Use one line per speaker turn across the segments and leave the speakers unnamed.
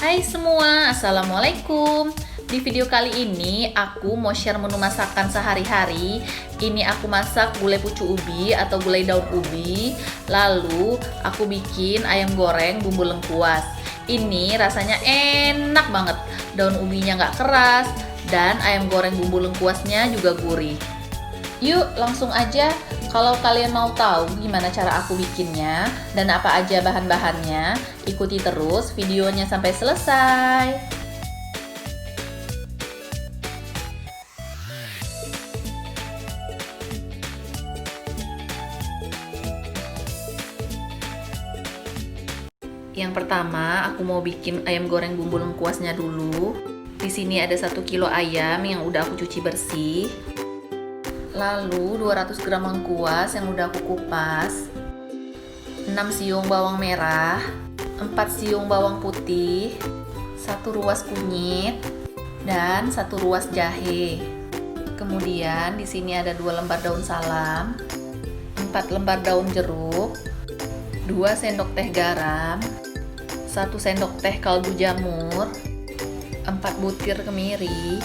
Hai semua, Assalamualaikum. Di video kali ini aku mau share menu masakan sehari-hari. Ini aku masak gulai pucuk ubi atau gulai daun ubi. Lalu aku bikin ayam goreng bumbu lengkuas. Ini rasanya enak banget. Daun ubinya nggak keras dan ayam goreng bumbu lengkuasnya juga gurih. Yuk langsung aja. Kalau kalian mau tahu gimana cara aku bikinnya dan apa aja bahan-bahannya, ikuti terus videonya sampai selesai. Yang pertama, aku mau bikin ayam goreng bumbu lengkuasnya dulu. Di sini ada 1 kilo ayam yang udah aku cuci bersih. Lalu 200 gram lengkuas yang udah aku kupas, 6 siung bawang merah, 4 siung bawang putih, 1 ruas kunyit, dan 1 ruas jahe. Kemudian di sini ada 2 lembar daun salam, 4 lembar daun jeruk, 2 sendok teh garam, 1 sendok teh kaldu jamur, 4 butir kemiri,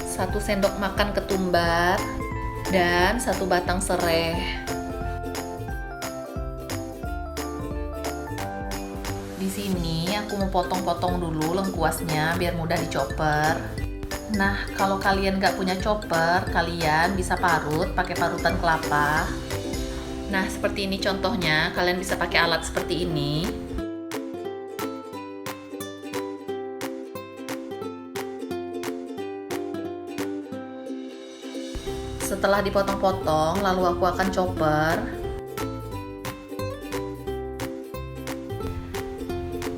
1 sendok makan ketumbar, dan 1 batang sereh. Di sini aku mau potong-potong dulu lengkuasnya biar mudah dicoper. Nah, kalau kalian nggak punya chopper, kalian bisa parut pakai parutan kelapa. Nah, seperti ini contohnya, kalian bisa pakai alat seperti ini. Setelah dipotong-potong, lalu aku akan chopper.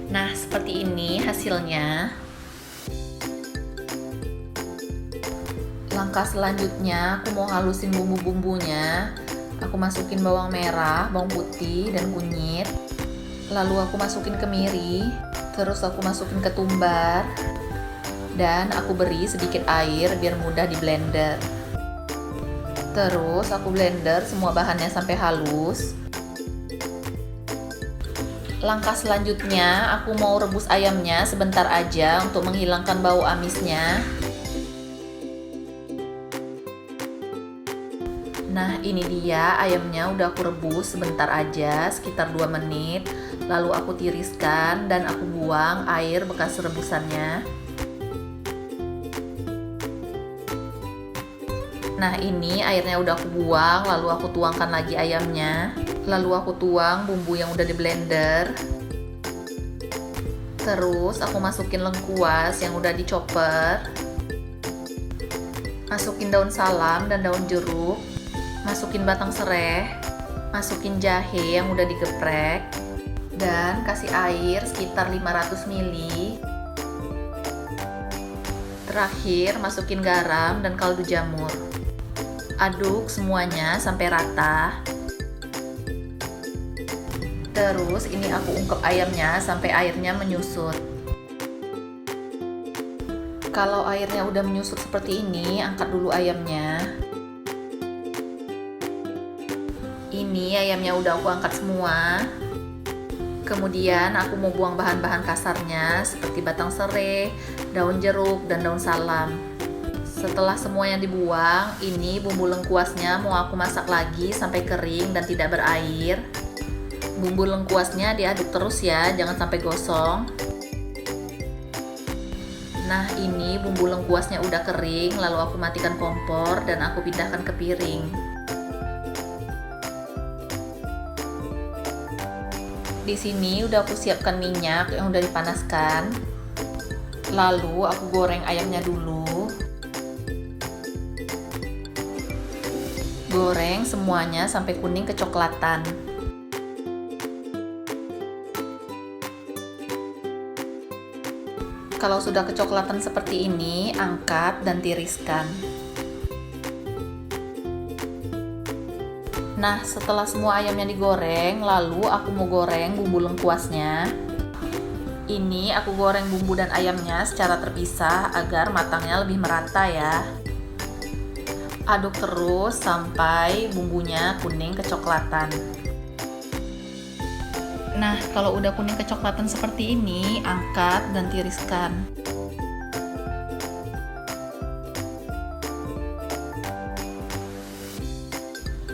Nah, seperti ini hasilnya. Langkah selanjutnya, aku mau halusin bumbu-bumbunya. Aku masukin bawang merah, bawang putih, dan kunyit. Lalu aku masukin kemiri, terus aku masukin ketumbar, dan aku beri sedikit air biar mudah di blender. Terus aku blender semua bahannya sampai halus. Langkah selanjutnya, aku mau rebus ayamnya sebentar aja untuk menghilangkan bau amisnya. Nah, ini dia ayamnya udah aku rebus sebentar aja, sekitar 2 menit. Lalu aku tiriskan dan aku buang air bekas rebusannya. Nah, ini airnya udah aku buang, lalu aku tuangkan lagi ayamnya. Lalu aku tuang bumbu yang udah di blender. Terus aku masukin lengkuas yang udah dicoper. Masukin daun salam dan daun jeruk. Masukin batang sereh. Masukin jahe yang udah digeprek. Dan kasih air sekitar 500 ml. Terakhir masukin garam dan kaldu jamur. Aduk semuanya sampai rata. Terus ini aku ungkep ayamnya sampai airnya menyusut. Kalau airnya udah menyusut seperti ini, angkat dulu ayamnya. Ini ayamnya udah aku angkat semua. Kemudian aku mau buang bahan-bahan kasarnya seperti batang serai, daun jeruk, dan daun salam. Setelah semuanya dibuang, ini bumbu lengkuasnya mau aku masak lagi sampai kering dan tidak berair. Bumbu lengkuasnya diaduk terus ya, jangan sampai gosong. Nah, ini bumbu lengkuasnya udah kering, lalu aku matikan kompor dan aku pindahkan ke piring. Di sini udah aku siapkan minyak yang udah dipanaskan. Lalu aku goreng ayamnya dulu. Goreng semuanya sampai kuning kecoklatan. Kalau sudah kecoklatan seperti ini, angkat dan tiriskan. Nah, setelah semua ayamnya digoreng, lalu aku mau goreng bumbu lengkuasnya. Ini aku goreng bumbu dan ayamnya secara terpisah agar matangnya lebih merata ya. Aduk terus sampai bumbunya kuning kecoklatan. Nah, kalau udah kuning kecoklatan seperti ini, angkat dan tiriskan.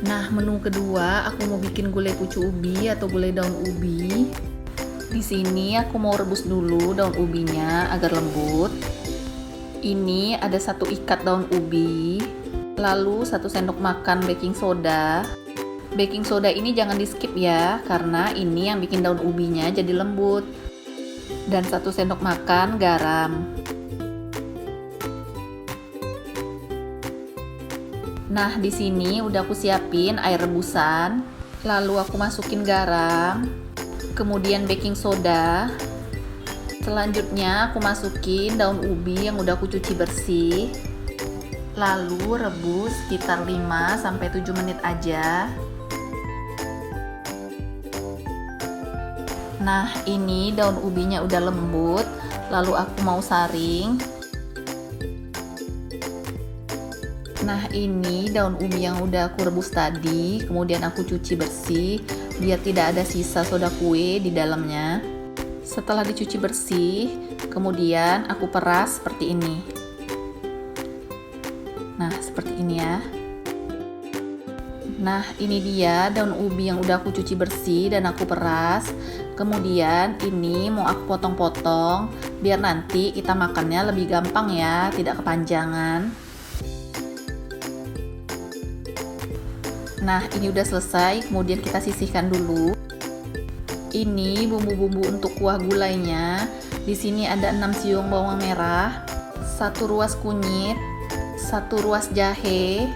Nah, menu kedua aku mau bikin gulai pucuk ubi atau gulai daun ubi. Di sini aku mau rebus dulu daun ubinya agar lembut. Ini ada 1 ikat daun ubi, lalu 1 sendok makan baking soda. Baking soda ini jangan di skip ya, karena ini yang bikin daun ubinya jadi lembut. Dan 1 sendok makan garam. Nah, di sini udah aku siapin air rebusan, lalu aku masukin garam, kemudian baking soda. Selanjutnya aku masukin daun ubi yang udah aku cuci bersih. Lalu rebus sekitar 5-7 menit aja. Nah, ini daun ubinya udah lembut, lalu aku mau saring. Nah, ini daun ubi yang udah aku rebus tadi, kemudian aku cuci bersih biar tidak ada sisa soda kue di dalamnya. Setelah dicuci bersih, kemudian aku peras seperti ini. Nah, seperti ini ya. Nah, ini dia daun ubi yang udah aku cuci bersih dan aku peras. Kemudian ini mau aku potong-potong biar nanti kita makannya lebih gampang ya, tidak kepanjangan. Nah, ini udah selesai, kemudian kita sisihkan dulu. Ini bumbu-bumbu untuk kuah gulainya. Di sini ada 6 siung bawang merah, 1 ruas kunyit, 1 ruas jahe,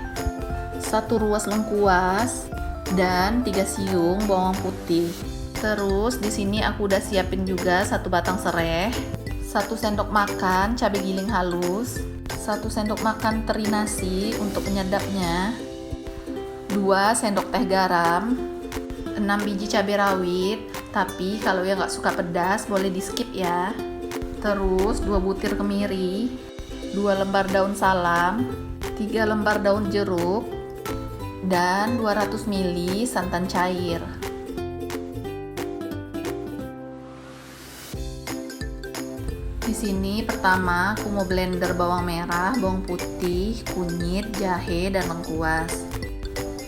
1 ruas lengkuas, dan 3 siung bawang putih. Terus di sini aku udah siapin juga 1 batang serai, 1 sendok makan cabai giling halus, 1 sendok makan teri nasi untuk penyedapnya, 2 sendok teh garam, 6 biji cabai rawit, tapi kalau yang nggak suka pedas boleh di skip ya. Terus 2 butir kemiri, 2 lembar daun salam, 3 lembar daun jeruk, dan 200 ml santan cair. Di sini pertama aku mau blender bawang merah, bawang putih, kunyit, jahe, dan lengkuas.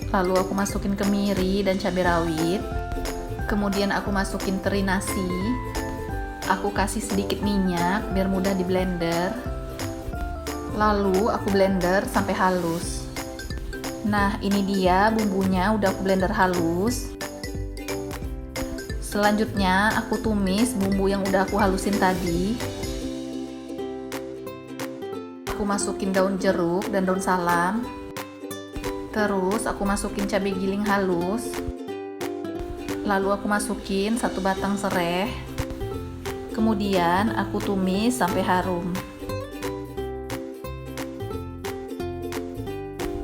Lalu aku masukin kemiri dan cabai rawit. Kemudian aku masukin teri nasi. Aku kasih sedikit minyak biar mudah di blender. Lalu aku blender sampai halus. Nah, ini dia bumbunya udah aku blender halus. Selanjutnya aku tumis bumbu yang udah aku halusin tadi. Aku masukin daun jeruk dan daun salam. Terus aku masukin cabai giling halus. Lalu aku masukin 1 batang serai. Kemudian aku tumis sampai harum.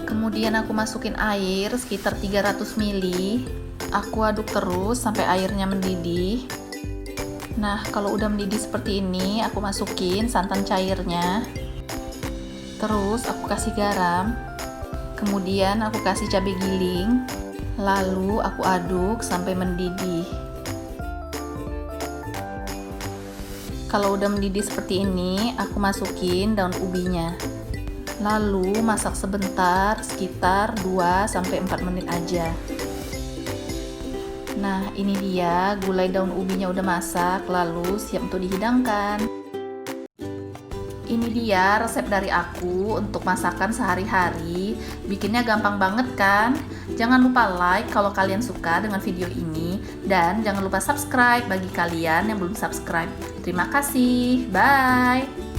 Kemudian aku masukin air sekitar 300 ml. Aku aduk terus sampai airnya mendidih. Nah, kalau udah mendidih seperti ini, aku masukin santan cairnya. Terus aku kasih garam. Kemudian aku kasih cabai giling, lalu aku aduk sampai mendidih. Kalau udah mendidih seperti ini, aku masukin daun ubinya. Lalu masak sebentar, sekitar 2-4 menit aja. Nah, ini dia gulai daun ubinya udah masak, lalu siap untuk dihidangkan. Ini dia resep dari aku untuk masakan sehari-hari. Bikinnya gampang banget kan? Jangan lupa like kalau kalian suka dengan video ini. Dan jangan lupa subscribe bagi kalian yang belum subscribe. Terima kasih. Bye.